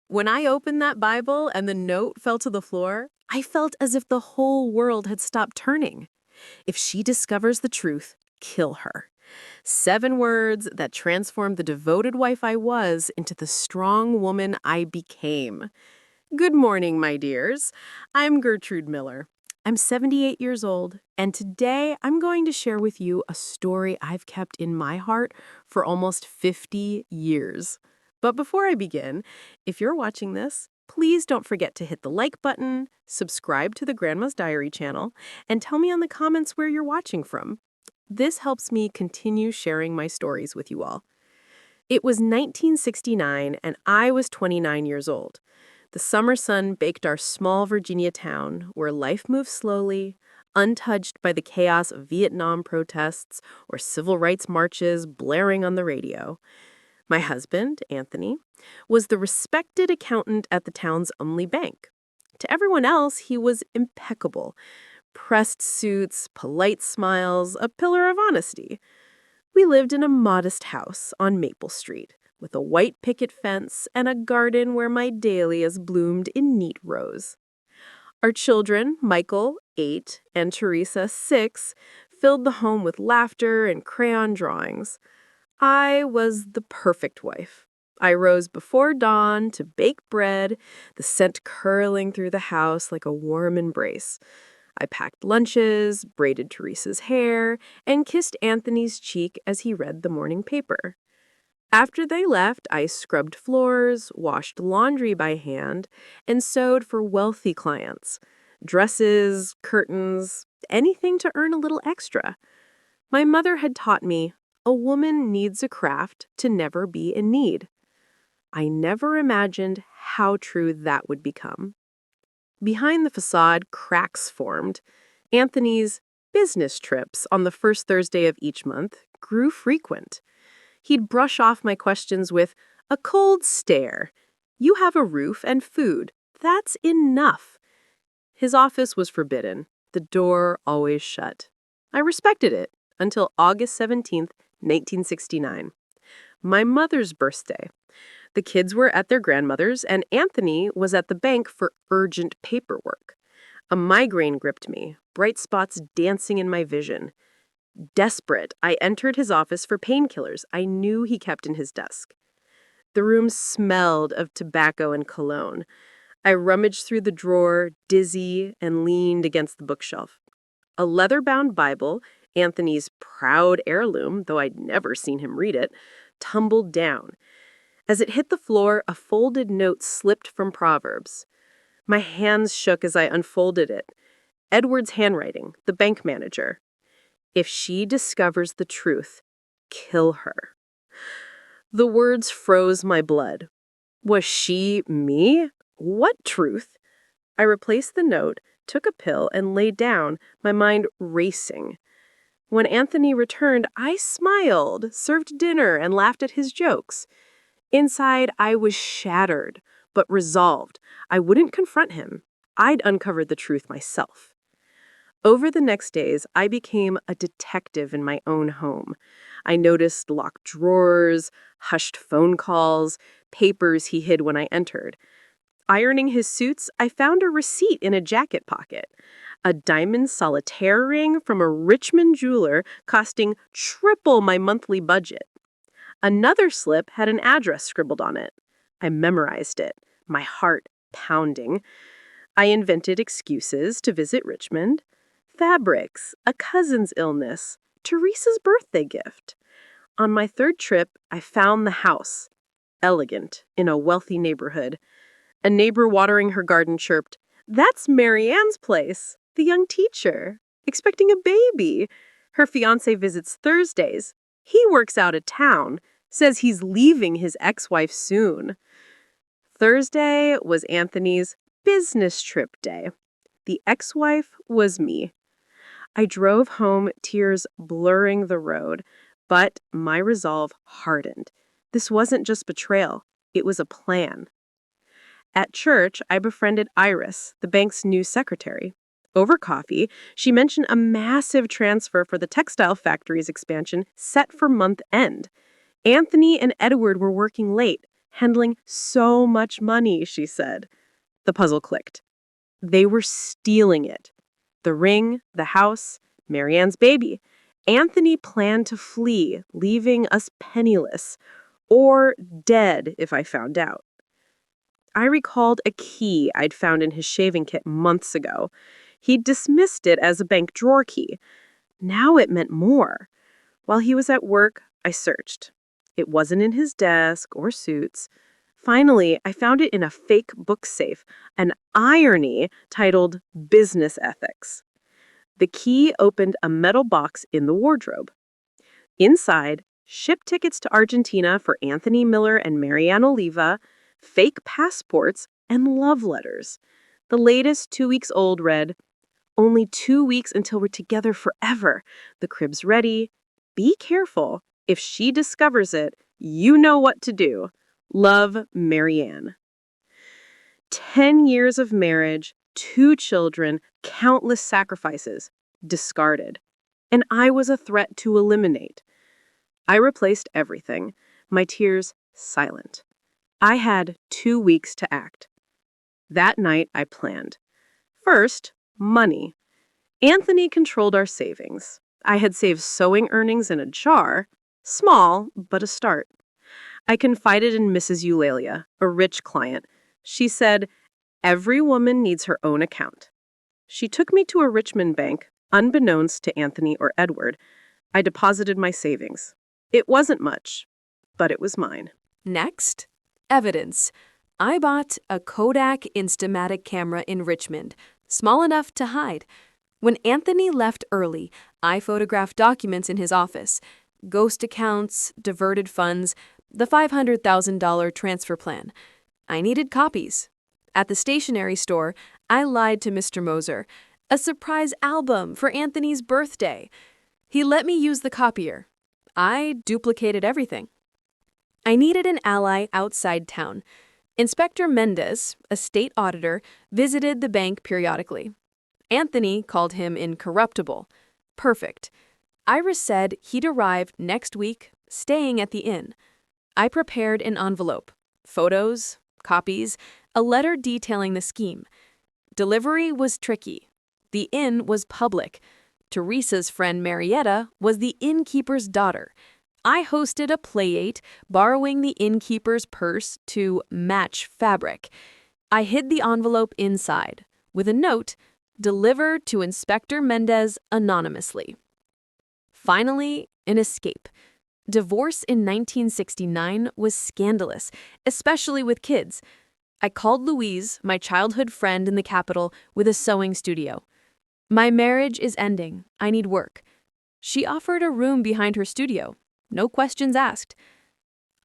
When I opened that Bible and the note fell to the floor, I felt as if the whole world had stopped turning. If she discovers the truth, kill her. 7 words that transformed the devoted wife I was into the strong woman I became. Good morning, my dears. I'm Gertrude Miller. I'm 78 years old, and today I'm going to share with you a story I've kept in my heart for almost 50 years. But before I begin, if you're watching this, please don't forget to hit the like button, subscribe to the Grandma's Diary channel, and tell me in the comments where you're watching from. This helps me continue sharing my stories with you all. It was 1969, and I was 29 years old. The summer sun baked our small Virginia town, where life moved slowly, untouched by the chaos of Vietnam protests or civil rights marches blaring on the radio. My husband, Anthony, was the respected accountant at the town's only bank. To everyone else, he was impeccable. Pressed suits, polite smiles, a pillar of honesty. We lived in a modest house on Maple Street, with a white picket fence and a garden where my dahlias bloomed in neat rows. Our children, Michael, 8, and Teresa, 6, filled the home with laughter and crayon drawings. I was the perfect wife. I rose before dawn to bake bread, the scent curling through the house like a warm embrace. I packed lunches, braided Teresa's hair, and kissed Anthony's cheek as he read the morning paper. After they left, I scrubbed floors, washed laundry by hand, and sewed for wealthy clients. Dresses, curtains, anything to earn a little extra. My mother had taught me, a woman needs a craft to never be in need. I never imagined how true that would become. Behind the facade, cracks formed. Anthony's business trips on the first Thursday of each month grew frequent. He'd brush off my questions with a cold stare. You have a roof and food. That's enough. His office was forbidden, the door always shut. I respected it until August 17th, 1969. My mother's birthday. The kids were at their grandmother's, and Anthony was at the bank for urgent paperwork. A migraine gripped me, bright spots dancing in my vision. Desperate, I entered his office for painkillers I knew he kept in his desk. The room smelled of tobacco and cologne. I rummaged through the drawer, dizzy, and leaned against the bookshelf. A leather-bound Bible, Anthony's proud heirloom, though I'd never seen him read it, tumbled down. As it hit the floor, a folded note slipped from Proverbs. My hands shook as I unfolded it. Edward's handwriting, the bank manager. If she discovers the truth, kill her. The words froze my blood. Was she me? What truth? I replaced the note, took a pill, and lay down, my mind racing. When Anthony returned, I smiled, served dinner, and laughed at his jokes. Inside, I was shattered, but resolved. I wouldn't confront him. I'd uncovered the truth myself. Over the next days, I became a detective in my own home. I noticed locked drawers, hushed phone calls, papers he hid when I entered. Ironing his suits, I found a receipt in a jacket pocket. A diamond solitaire ring from a Richmond jeweler costing triple my monthly budget. Another slip had an address scribbled on it. I memorized it, my heart pounding. I invented excuses to visit Richmond. Fabrics, a cousin's illness, Teresa's birthday gift. On my third trip, I found the house. Elegant, in a wealthy neighborhood. A neighbor watering her garden chirped, "That's Mary Ann's place, the young teacher, expecting a baby. Her fiancé visits Thursdays. He works out of town, says he's leaving his ex-wife soon." Thursday was Anthony's business trip day. The ex-wife was me. I drove home, tears blurring the road, but my resolve hardened. This wasn't just betrayal, it was a plan. At church, I befriended Iris, the bank's new secretary. Over coffee, she mentioned a massive transfer for the textile factory's expansion set for month end. Anthony and Edward were working late, handling so much money, she said. The puzzle clicked. They were stealing it. The ring, the house, Marianne's baby. Anthony planned to flee, leaving us penniless, or dead if I found out. I recalled a key I'd found in his shaving kit months ago. He'd dismissed it as a bank drawer key. Now it meant more. While he was at work, I searched. It wasn't in his desk or suits. Finally, I found it in a fake book safe, an irony titled Business Ethics. The key opened a metal box in the wardrobe. Inside, ship tickets to Argentina for Anthony Miller and Marianne Oliva, fake passports, and love letters. The latest, 2 weeks old, read, "Only 2 weeks until we're together forever. The crib's ready. Be careful. If she discovers it, you know what to do. Love, Marianne." 10 years of marriage, 2 children, countless sacrifices, discarded. And I was a threat to eliminate. I replaced everything, my tears silent. I had 2 weeks to act. That night, I planned. First, money. Anthony controlled our savings. I had saved sewing earnings in a jar, small, but a start. I confided in Mrs. Eulalia, a rich client. She said, "Every woman needs her own account." She took me to a Richmond bank, unbeknownst to Anthony or Edward. I deposited my savings. It wasn't much, but it was mine. Next, evidence. I bought a Kodak Instamatic camera in Richmond, small enough to hide. When Anthony left early, I photographed documents in his office, ghost accounts, diverted funds, the $500,000 transfer plan. I needed copies. At the stationery store, I lied to Mr. Moser. A surprise album for Anthony's birthday. He let me use the copier. I duplicated everything. I needed an ally outside town. Inspector Mendez, a state auditor, visited the bank periodically. Anthony called him incorruptible. Perfect. Iris said he'd arrive next week, staying at the inn. I prepared an envelope, photos, copies, a letter detailing the scheme. Delivery was tricky. The inn was public. Teresa's friend Marietta was the innkeeper's daughter. I hosted a playate, borrowing the innkeeper's purse to match fabric. I hid the envelope inside, with a note, "Delivered to Inspector Mendez anonymously." Finally, an escape. Divorce in 1969 was scandalous, especially with kids. I called Louise, my childhood friend in the capital, with a sewing studio. "My marriage is ending. I need work." She offered a room behind her studio. No questions asked.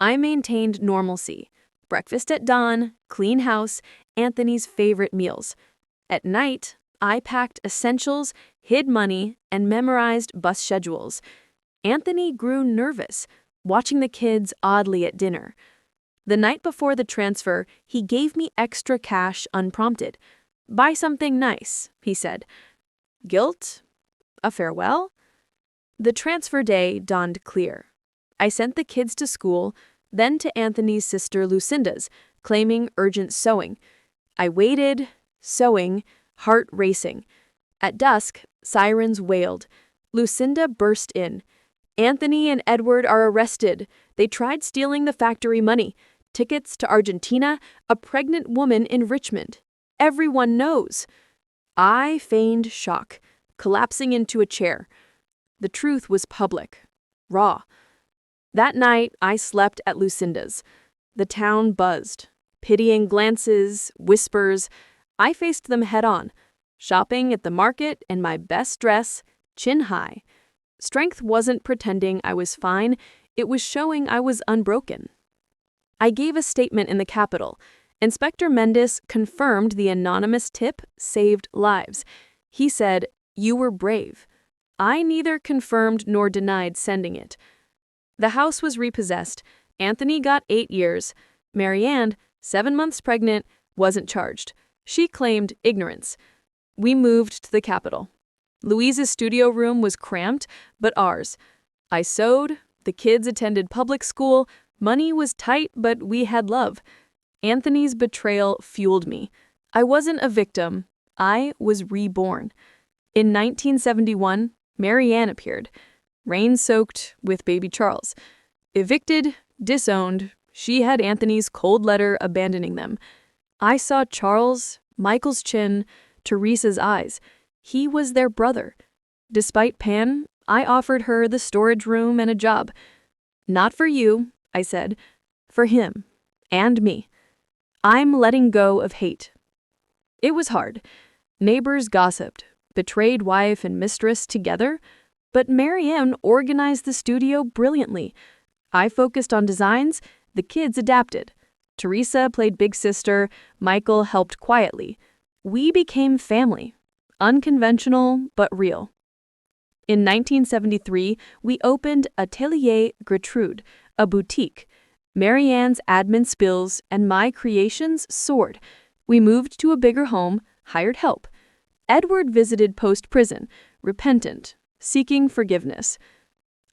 I maintained normalcy. Breakfast at dawn, clean house, Anthony's favorite meals. At night, I packed essentials, hid money, and memorized bus schedules. Anthony grew nervous, watching the kids oddly at dinner. The night before the transfer, he gave me extra cash unprompted. "Buy something nice," he said. Guilt? A farewell? The transfer day dawned clear. I sent the kids to school, then to Anthony's sister Lucinda's, claiming urgent sewing. I waited, sewing, heart racing. At dusk, sirens wailed. Lucinda burst in. "Anthony and Edward are arrested. They tried stealing the factory money. Tickets to Argentina, a pregnant woman in Richmond. Everyone knows." I feigned shock, collapsing into a chair. The truth was public, raw. That night, I slept at Lucinda's. The town buzzed. Pitying glances, whispers. I faced them head-on, shopping at the market in my best dress, chin high. Strength wasn't pretending I was fine, it was showing I was unbroken. I gave a statement in the Capitol. Inspector Mendez confirmed the anonymous tip saved lives. He said, "You were brave." I neither confirmed nor denied sending it. The house was repossessed. Anthony got 8 years. Marianne, 7 months pregnant, wasn't charged. She claimed ignorance. We moved to the Capitol. Louise's studio room was cramped, but ours. I sewed, the kids attended public school, Money was tight, but we had love. Anthony's betrayal fueled me. I wasn't a victim. I was reborn. In 1971, Marianne appeared, rain-soaked with baby Charles. Evicted, disowned, she had Anthony's cold letter abandoning them. I saw Charles, Michael's chin, Teresa's eyes. He was their brother. Despite Pan, I offered her the storage room and a job. Not for you, I said. For him. And me. I'm letting go of hate. It was hard. Neighbors gossiped, betrayed wife and mistress together, but Marianne organized the studio brilliantly. I focused on designs, the kids adapted. Teresa played big sister, Michael helped quietly. We became family. Unconventional, but real. In 1973, we opened Atelier Gertrude, a boutique. Marianne's admin skills and my creations soared. We moved to a bigger home, hired help. Edward visited post-prison, repentant, seeking forgiveness.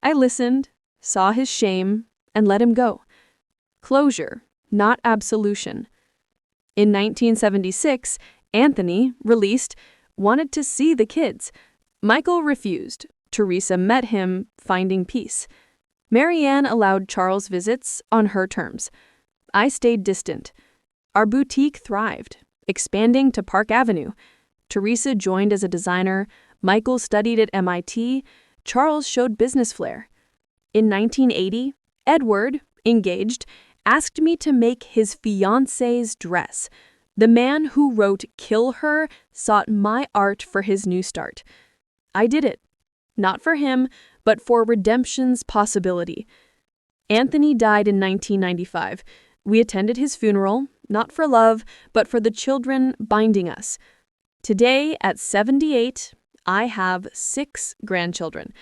I listened, saw his shame, and let him go. Closure, not absolution. In 1976, Anthony, released, wanted to see the kids. Michael refused. Teresa met him, finding peace. Marianne allowed Charles visits on her terms. I stayed distant. Our boutique thrived, expanding to Park Avenue. Teresa joined as a designer, Michael studied at MIT, Charles showed business flair. In 1980, Edward, engaged, asked me to make his fiancée's dress. The man who wrote Kill Her sought my art for his new start. I did it. Not for him, but for redemption's possibility. Anthony died in 1995. We attended his funeral, not for love, but for the children binding us. Today, at 78, I have 6 grandchildren.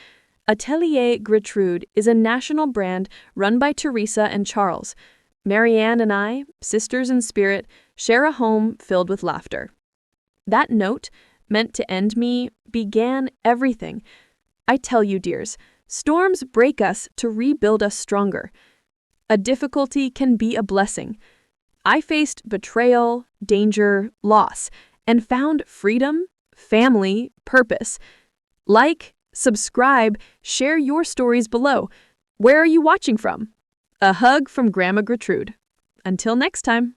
Atelier Gertrude is a national brand run by Teresa and Charles. Marianne and I, sisters in spirit, share a home filled with laughter. That note, meant to end me, began everything. I tell you, dears, storms break us to rebuild us stronger. A difficulty can be a blessing. I faced betrayal, danger, loss, and found freedom, family, purpose. Like, subscribe, share your stories below. Where are you watching from? A hug from Grandma Gertrude. Until next time.